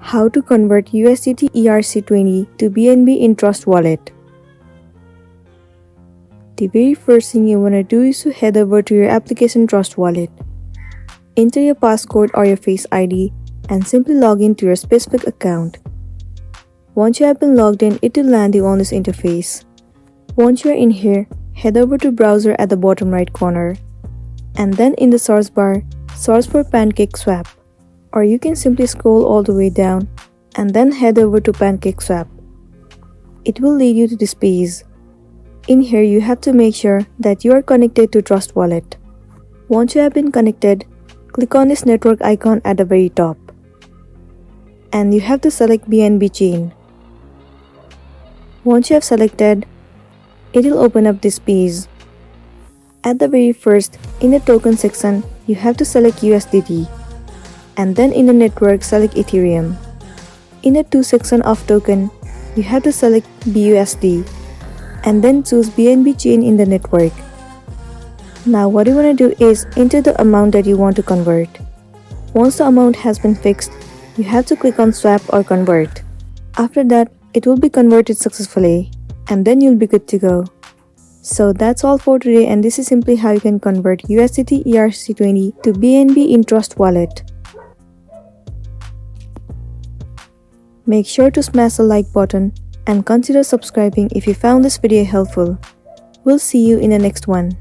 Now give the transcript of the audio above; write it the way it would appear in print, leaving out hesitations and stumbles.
How to convert USDT ERC20 to BNB in Trust Wallet. The very first thing you want to do is to head over to your application Trust Wallet. Enter your passcode or your Face ID and simply log in to your specific account. Once you have been logged in, it will land you on this interface. Once you are in here, head over to browser at the bottom right corner. And then in the search bar, search for PancakeSwap. Or you can simply scroll all the way down and then head over to PancakeSwap. It will lead you to this page. In here, you have to make sure that you are connected to Trust Wallet. Once you have been connected, click on this network icon at the very top. And you have to select BNB chain. Once you have selected, it will open up this page. At the very first, in the token section, you have to select USDT. And then in the network, select Ethereum. In the to section of token, you have to select BUSD. And then choose BNB chain in the network. Now what you want to do is enter the amount that you want to convert. Once the amount has been fixed, you have to click on swap or convert. After that, it will be converted successfully and then you'll be good to go. So that's all for today, and this is simply how you can convert USDT ERC20 to BNB in Trust Wallet. Make sure to smash the like button and consider subscribing if you found this video helpful. We'll see you in the next one.